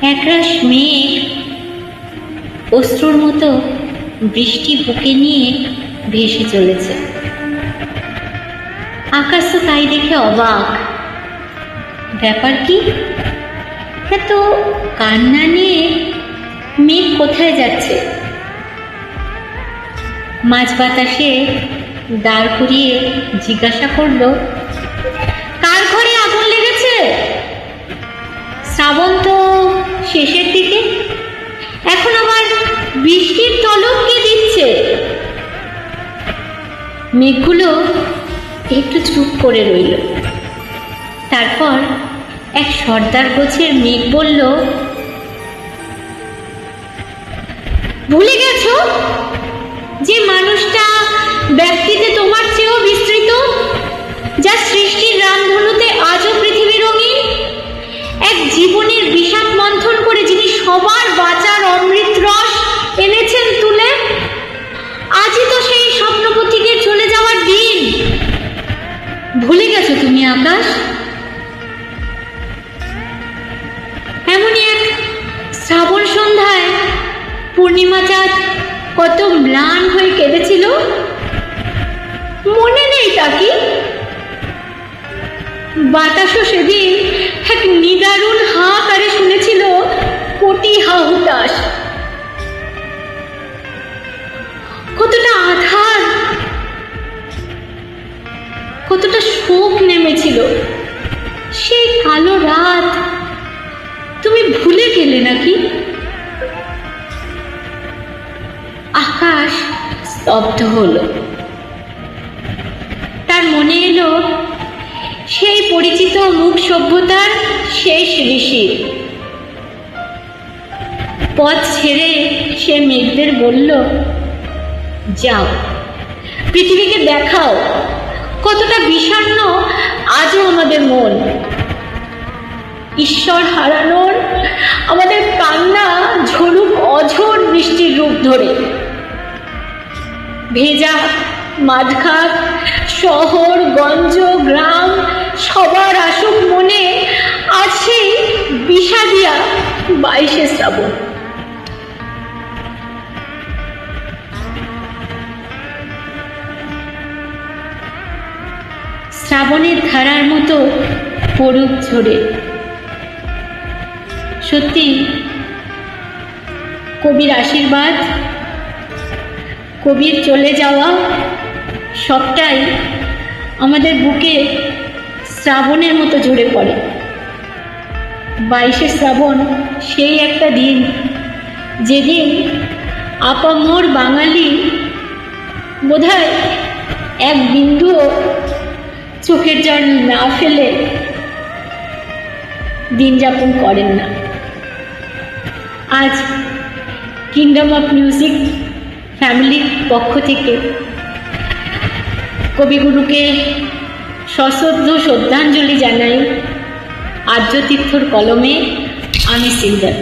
একরাশ মেঘ অশ্রুর মতো বৃষ্টি বুকে নিয়ে ভেসে চলেছে। আকাশ তো তাই দেখে অবাক। ব্যাপার কি? এত কান্না নিয়ে মেঘ কোথায় যাচ্ছে? মাঝ বাতাসে দাঁড় করিয়ে জিজ্ঞাসা করল, কার ঘরে আগুন লেগেছে? শ্রাবণ তো শেষের দিকে, এখন আবার বৃষ্টির তলব কে দিচ্ছে? মেঘগুলো একটু চুপ করে রইল। তারপর এক সর্দার গোছের মেঘ বলল, ভুলে গেছো যে মানুষটা ব্যক্তিতে তোমার চেয়েও বিস্তৃত, যা সৃষ্টির রামধনুতে আজও পৃথিবী রঙিন, এক জীবনের বিষাদ মন্থন করে যিনি সবার বাঁচার অমৃত রস এনেছেন তুলে। আজই তো সেই স্বপ্নপথিকের চলে যাওয়ার দিন। ভুলে গেছো তুমি আকাশ? এমনই এক শ্রাবণ সন্ধ্যায় পূর্ণিমা চাঁদ কত ম্লান হয়ে কেঁদেছিল, মনে নেই তা কি? বাতাসও সেদিন এক নিদারুণ হাহাকারে শুনেছিল কোটি হাহুতাস। কতটা আধার, কতটা শোক নেমেছিল। সেই কালো রাত তুমি ভুলে গেলে নাকি? আকাশ স্তব্ধ হলো। তার মনে এলো সেই পরিচিত মুখ সভ্যতার শেষ ঋষির। পথ ছেড়ে সে মেঘদের বলল, যাও, পৃথিবীকে দেখাও কতটা বিষণ্ণ আজও আমাদের মন। ঈশ্বর হারানোর আমাদের কান্না ঝরুক অঝোর বৃষ্টির রূপ ধরে। ভেজা মাঠঘাট, শহর, গঞ্জ, গ্রাম সবার আসুক মনে আজ সেই বিষাদিয়া 22শে শ্রাবণ। শ্রাবণের ধারার মতো পড়ুক ঝরে। সত্যি কবির আশীর্বাদ, কবির চলে যাওয়া সবটাই আমাদের বুকে শ্রাবণের মতো ঝরে পড়ে। 22শে শ্রাবণ সেই একটা দিন যেদিন আপামর বাঙালি বোধহয় এক বিন্দুও চোখের জল না ফেলে দিন যাপন করেন না। আজ কিংডম অফ মিউজিক ফ্যামিলির পক্ষ থেকে কবিগুরুকে সশ্রদ্ধ শ্রদ্ধাঞ্জলি জানাই। আর্য তীর্থর কলমে আমি সিলদার।